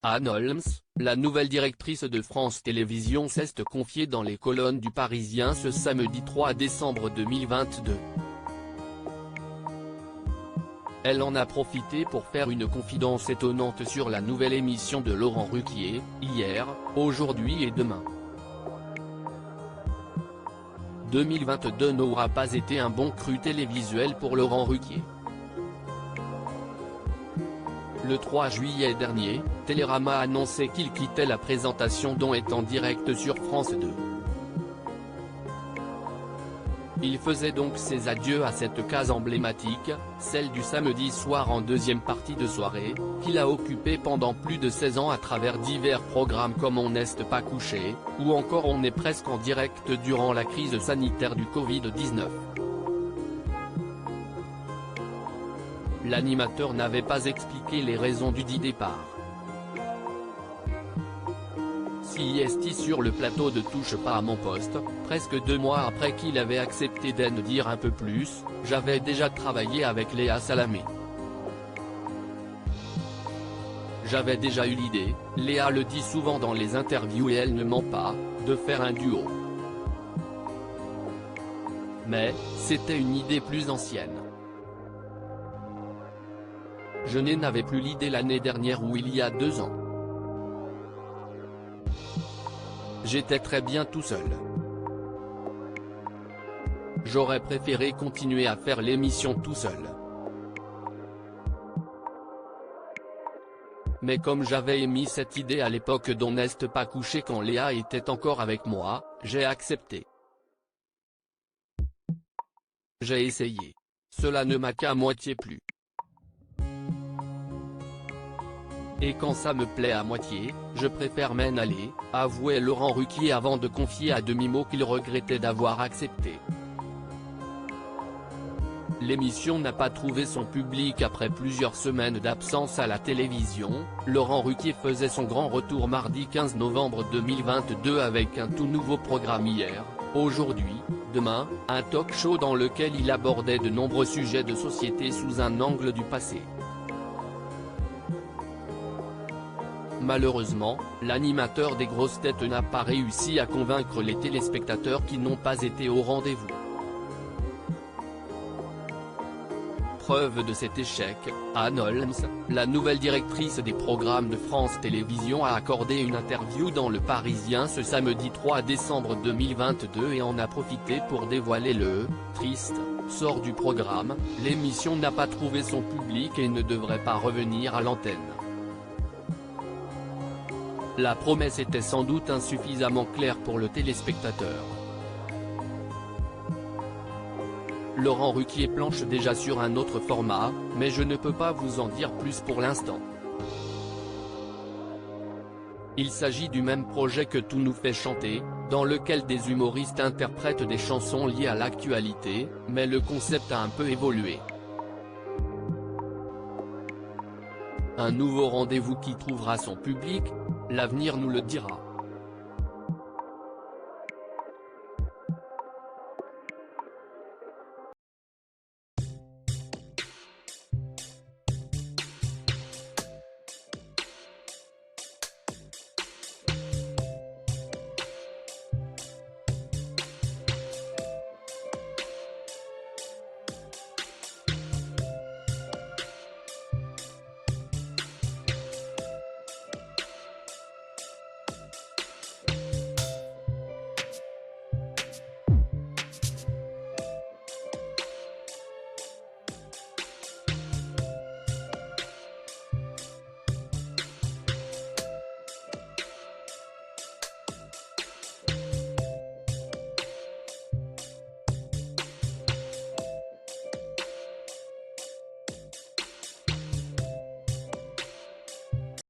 Anne Holmes, la nouvelle directrice de France Télévisions s'est confiée dans les colonnes du Parisien ce samedi 3 décembre 2022. Elle en a profité pour faire une confidence étonnante sur la nouvelle émission de Laurent Ruquier, hier, aujourd'hui et demain. 2022 n'aura pas été un bon cru télévisuel pour Laurent Ruquier. Le 3 juillet dernier, Télérama annonçait qu'il quittait la présentation dont est en direct sur France 2. Il faisait donc ses adieux à cette case emblématique, celle du samedi soir en deuxième partie de soirée, qu'il a occupée pendant plus de 16 ans à travers divers programmes comme On n'est pas couché, ou encore On est presque en direct durant la crise sanitaire du Covid-19. L'animateur n'avait pas expliqué les raisons du dit départ. Si est sur le plateau de Touche pas à mon poste, presque 2 mois après qu'il avait accepté d'en dire un peu plus, j'avais déjà travaillé avec Léa Salamé. J'avais déjà eu l'idée, Léa le dit souvent dans les interviews et elle ne ment pas, de faire un duo. Mais, c'était une idée plus ancienne. Je n'avais plus l'idée l'année dernière ou il y a 2 ans. J'étais très bien tout seul. J'aurais préféré continuer à faire l'émission tout seul. Mais comme j'avais émis cette idée à l'époque d'On n'est pas couché quand Léa était encore avec moi, j'ai accepté. J'ai essayé. Cela ne m'a qu'à moitié plu. Et quand ça me plaît à moitié, je préfère m'en aller, avouait Laurent Ruquier avant de confier à demi-mot qu'il regrettait d'avoir accepté. L'émission n'a pas trouvé son public après plusieurs semaines d'absence à la télévision. Laurent Ruquier faisait son grand retour mardi 15 novembre 2022 avec un tout nouveau programme hier, aujourd'hui, demain, un talk show dans lequel il abordait de nombreux sujets de société sous un angle du passé. Malheureusement, l'animateur des grosses têtes n'a pas réussi à convaincre les téléspectateurs qui n'ont pas été au rendez-vous. Preuve de cet échec, Anne Holmes, la nouvelle directrice des programmes de France Télévisions a accordé une interview dans Le Parisien ce samedi 3 décembre 2022 et en a profité pour dévoiler le « triste » sort du programme. L'émission n'a pas trouvé son public et ne devrait pas revenir à l'antenne. La promesse était sans doute insuffisamment claire pour le téléspectateur. Laurent Ruquier planche déjà sur un autre format, mais je ne peux pas vous en dire plus pour l'instant. Il s'agit du même projet que Tout nous fait chanter, dans lequel des humoristes interprètent des chansons liées à l'actualité, mais le concept a un peu évolué. Un nouveau rendez-vous qui trouvera son public ? L'avenir nous le dira.